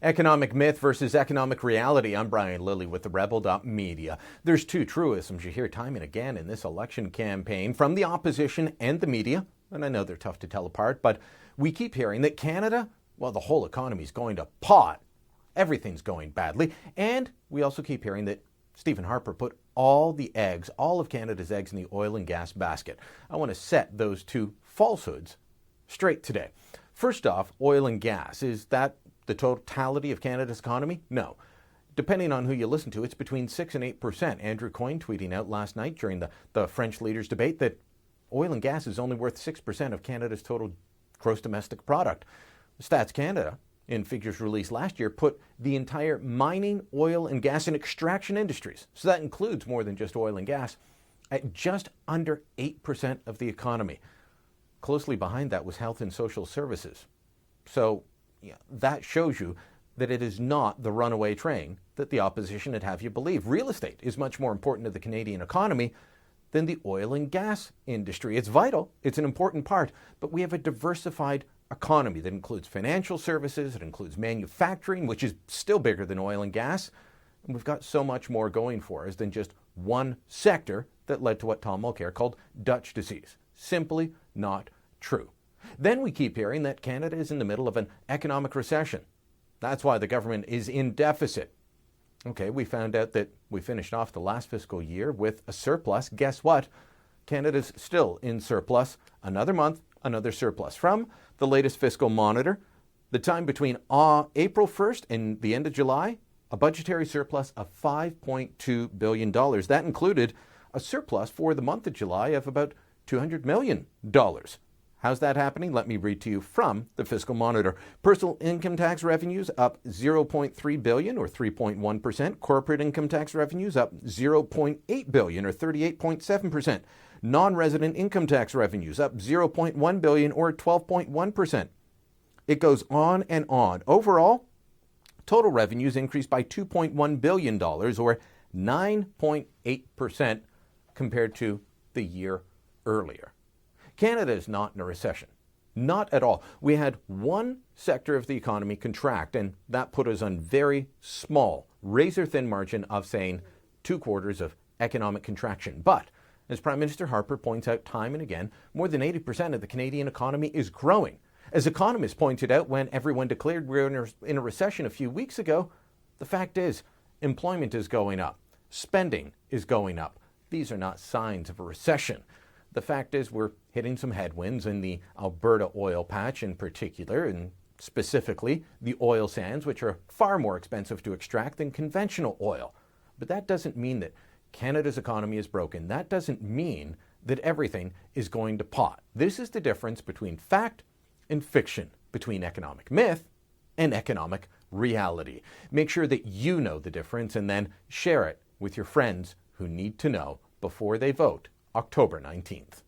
Economic myth versus economic reality. I'm Brian Lilley with TheRebel.Media. There's two truisms you hear time and again in this election campaign from the opposition and the media, and I know they're tough to tell apart, but we keep hearing that Canada, well, the whole economy is going to pot. Everything's going badly. And we also keep hearing that Stephen Harper put all of Canada's eggs in the oil and gas basket. I want to set those two falsehoods straight today. First off, oil and gas. Is that the totality of Canada's economy? No. Depending on who you listen to, it's between 6 and 8%. Andrew Coyne tweeting out last night during the French leaders' debate that oil and gas is only worth 6% of Canada's total gross domestic product. Stats Canada, in figures released last year, put the entire mining, oil and gas and extraction industries, so that includes more than just oil and gas, at just under 8% of the economy. Closely behind that was health and social services. So that shows you that it is not the runaway train that the opposition would have you believe. Real estate is much more important to the Canadian economy than the oil and gas industry. It's vital, it's an important part, but we have a diversified economy that includes financial services, it includes manufacturing, which is still bigger than oil and gas, and we've got so much more going for us than just one sector that led to what Tom Mulcair called Dutch disease. Simply not true. Then we keep hearing that Canada is in the middle of an economic recession. That's why the government is in deficit. Okay, we found out that we finished off the last fiscal year with a surplus. Guess what? Canada's still in surplus. Another month, another surplus. From the latest fiscal monitor, the time between April 1st and the end of July, a budgetary surplus of $5.2 billion. That included a surplus for the month of July of about $200 million. How's that happening? Let me read to you from the Fiscal Monitor. Personal income tax revenues up $0.3 billion or 3.1%. Corporate income tax revenues up $0.8 billion or 38.7%. Non-resident income tax revenues up $0.1 billion or 12.1%. It goes on and on. Overall, total revenues increased by $2.1 billion or 9.8% compared to the year earlier. Canada is not in a recession. Not at all. We had one sector of the economy contract, and that put us on very small, razor-thin margin of saying 2 quarters of economic contraction. But, as Prime Minister Harper points out time and again, more than 80% of the Canadian economy is growing. As economists pointed out when everyone declared we were in a recession a few weeks ago, the fact is, employment is going up. Spending is going up. These are not signs of a recession. The fact is we're hitting some headwinds in the Alberta oil patch in particular, and specifically the oil sands, which are far more expensive to extract than conventional oil. But that doesn't mean that Canada's economy is broken. That doesn't mean that everything is going to pot. This is the difference between fact and fiction, between economic myth and economic reality. Make sure that you know the difference and then share it with your friends who need to know before they vote October 19th.